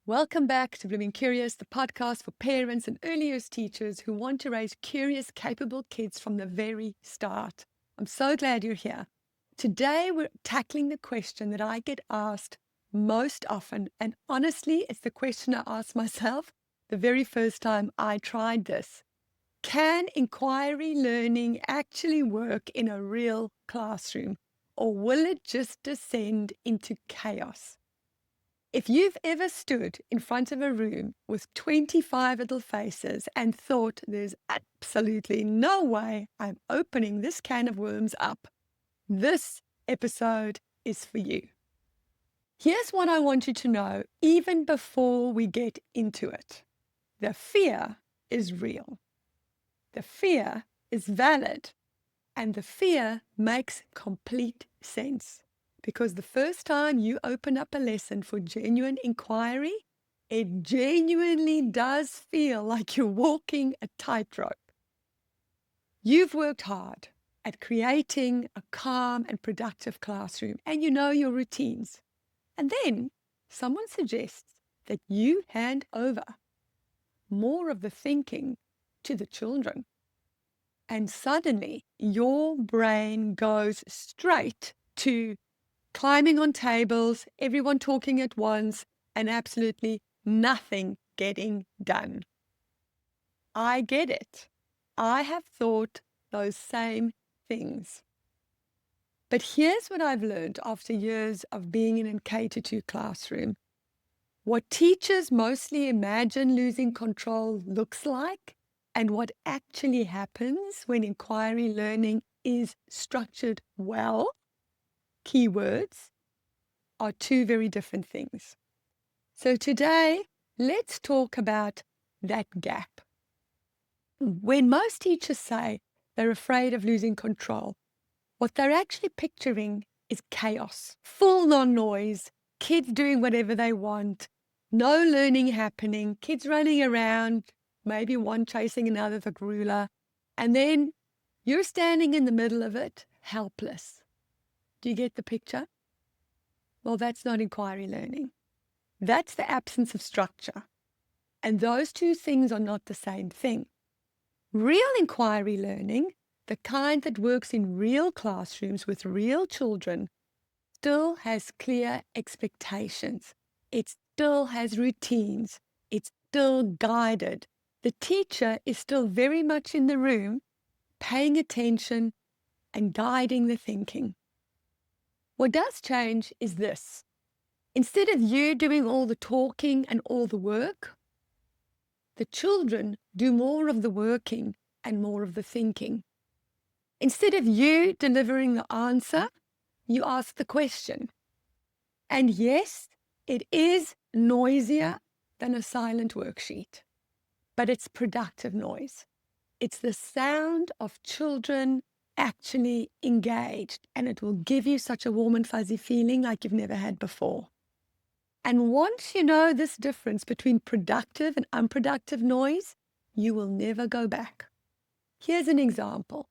Welcome back to Blooming Curious, the podcast for parents and early years teachers who want to raise curious, capable kids from the very start. I'm so glad you're here. Today, we're tackling the question that I get asked most often, and honestly, it's the question I asked myself the very first time I tried this. Can inquiry learning actually work in a real classroom, or will it just descend into chaos? If you've ever stood in front of a room with 25 little faces and thought there's absolutely no way I'm opening this can of worms up, this episode is for you. Here's what I want you to know even before we get into it. The fear is real. The fear is valid. And the fear makes complete sense. Because the first time you open up a lesson for genuine inquiry, it genuinely does feel like you're walking a tightrope. You've worked hard at creating a calm and productive classroom, and you know your routines. And then someone suggests that you hand over more of the thinking to the children. And suddenly your brain goes straight to climbing on tables, everyone talking at once, and absolutely nothing getting done. I get it. I have thought those same things. But here's what I've learned after years of being in a K-2 classroom. What teachers mostly imagine losing control looks like, and what actually happens when inquiry learning is structured well, keywords, are two very different things. So today, let's talk about that gap. When most teachers say they're afraid of losing control, what they're actually picturing is chaos, full-on noise, kids doing whatever they want, no learning happening, kids running around, maybe one chasing another with a ruler, and then you're standing in the middle of it, helpless. Do you get the picture? Well, that's not inquiry learning. That's the absence of structure. And those two things are not the same thing. Real inquiry learning, the kind that works in real classrooms with real children, still has clear expectations. It still has routines. It's still guided. The teacher is still very much in the room, paying attention and guiding the thinking. What does change is this. Instead of you doing all the talking and all the work, the children do more of the working and more of the thinking. Instead of you delivering the answer, you ask the question. And yes, it is noisier than a silent worksheet, but it's productive noise. It's the sound of children actually engaged, and it will give you such a warm and fuzzy feeling like you've never had before. And once you know this difference between productive and unproductive noise, you will never go back. Here's an example.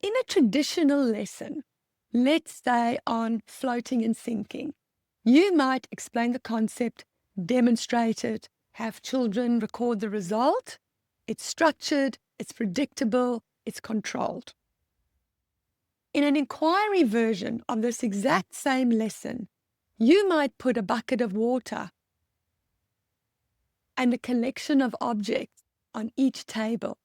In a traditional lesson, let's say on floating and sinking, you might explain the concept, demonstrate it, have children record the result. It's structured, it's predictable, it's controlled. In an inquiry version of this exact same lesson, you might put a bucket of water and a collection of objects on each table.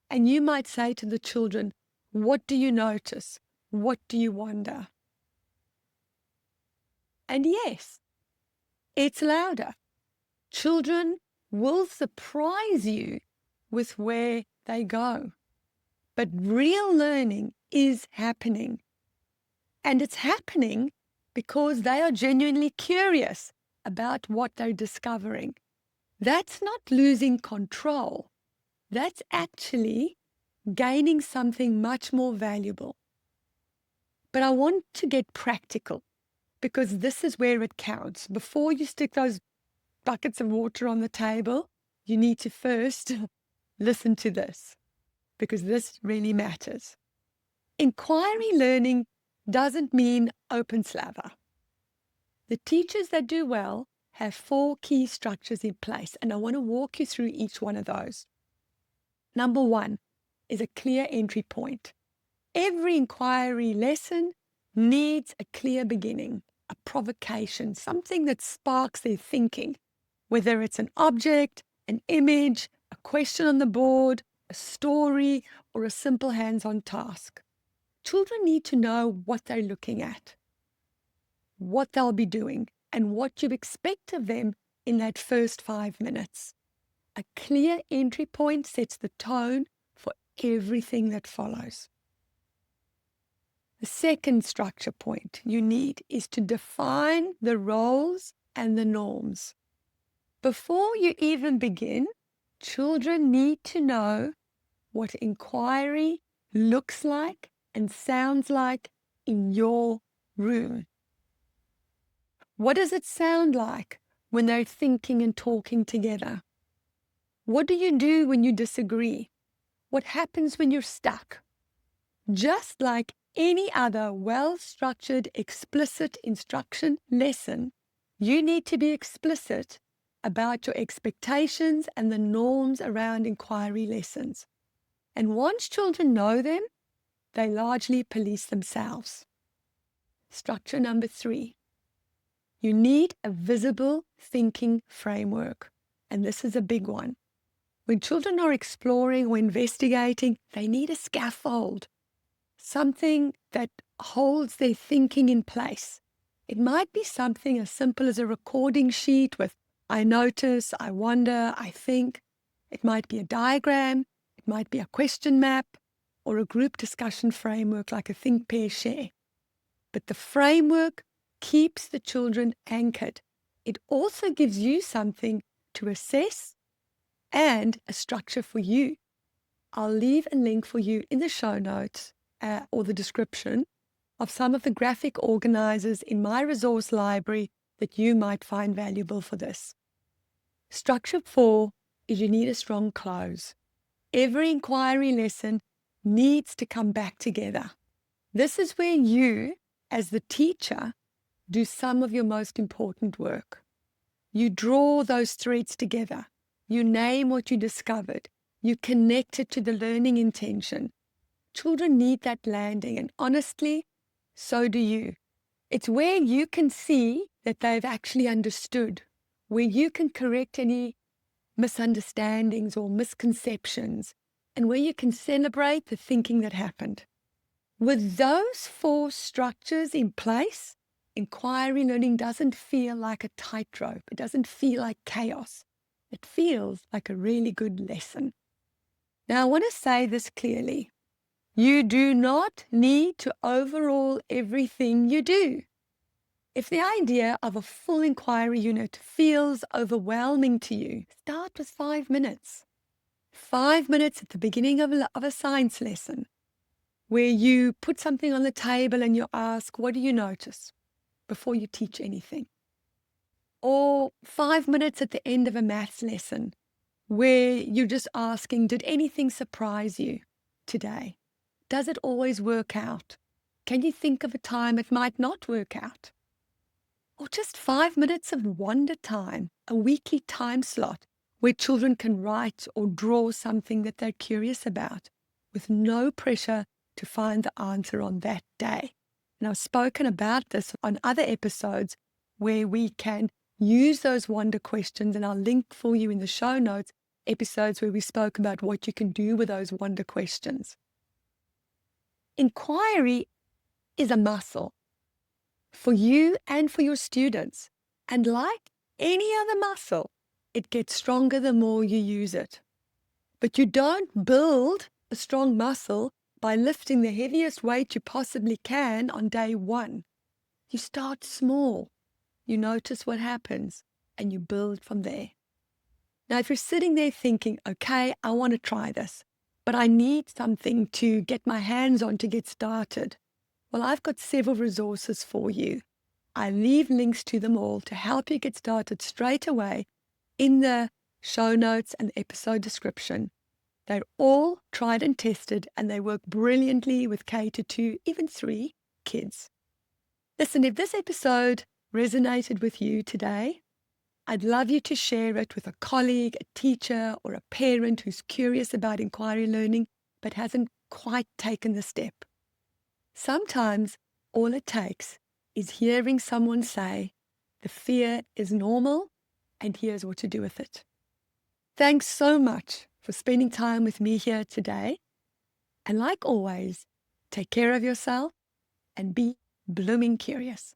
And you might say to the children, what do you notice? What do you wonder? And yes, it's louder. Children will surprise you with where they go. But real learning is happening. And it's happening because they are genuinely curious about what they're discovering. That's not losing control. That's actually gaining something much more valuable. But I want to get practical because this is where it counts. Before you stick those buckets of water on the table, you need to first listen to this because this really matters. Inquiry learning doesn't mean open slather. The teachers that do well have 4 key structures in place, and I want to walk you through each one of those. Number 1 is a clear entry point. Every inquiry lesson needs a clear beginning, a provocation, something that sparks their thinking, whether it's an object, an image, a question on the board, a story, or a simple hands-on task. Children need to know what they're looking at, what they'll be doing, and what you expect of them in that first 5 minutes. A clear entry point sets the tone for everything that follows. The second structure point you need is to define the roles and the norms. Before you even begin, children need to know what inquiry looks like and sounds like in your room. What does it sound like when they're thinking and talking together? What do you do when you disagree? What happens when you're stuck? Just like any other well-structured, explicit instruction lesson, you need to be explicit about your expectations and the norms around inquiry lessons. And once children know them, they largely police themselves. Structure number 3. You need a visible thinking framework. And this is a big one. When children are exploring or investigating, they need a scaffold. Something that holds their thinking in place. It might be something as simple as a recording sheet with I notice, I wonder, I think. It might be a diagram, it might be a question map, or a group discussion framework like a think, pair, share. But the framework keeps the children anchored. It also gives you something to assess and a structure for you. I'll leave a link for you in the show notes or the description of some of the graphic organizers in my resource library that you might find valuable for this. Structure 4 is you need a strong close. Every inquiry lesson needs to come back together. This is where you, as the teacher, do some of your most important work. You draw those threads together. You name what you discovered. You connect it to the learning intention. Children need that landing, and honestly, so do you. It's where you can see that they've actually understood, where you can correct any misunderstandings or misconceptions, and where you can celebrate the thinking that happened. With those 4 structures in place, inquiry learning doesn't feel like a tightrope. It doesn't feel like chaos. It feels like a really good lesson. Now, I want to say this clearly. You do not need to overhaul everything you do. If the idea of a full inquiry unit feels overwhelming to you, start with 5 minutes. 5 minutes at the beginning of a science lesson, where you put something on the table and you ask, what do you notice? Before you teach anything. Or 5 minutes at the end of a maths lesson, where you're just asking, did anything surprise you today? Does it always work out? Can you think of a time it might not work out? Or just 5 minutes of wonder time, a weekly time slot where children can write or draw something that they're curious about with no pressure to find the answer on that day. And I've spoken about this on other episodes where we can use those wonder questions, and I'll link for you in the show notes episodes where we spoke about what you can do with those wonder questions. Inquiry is a muscle for you and for your students. And like any other muscle, it gets stronger the more you use it. But you don't build a strong muscle by lifting the heaviest weight you possibly can on day 1. You start small. You notice what happens and you build from there. Now, if you're sitting there thinking, okay, I want to try this, but I need something to get my hands on to get started. Well, I've got several resources for you. I leave links to them all to help you get started straight away in the show notes and episode description. They're all tried and tested, and they work brilliantly with K to 2, even 3 kids. Listen, if this episode resonated with you today, I'd love you to share it with a colleague, a teacher, or a parent who's curious about inquiry learning but hasn't quite taken the step. Sometimes all it takes is hearing someone say, the fear is normal and here's what to do with it. Thanks so much for spending time with me here today. And like always, take care of yourself and be blooming curious.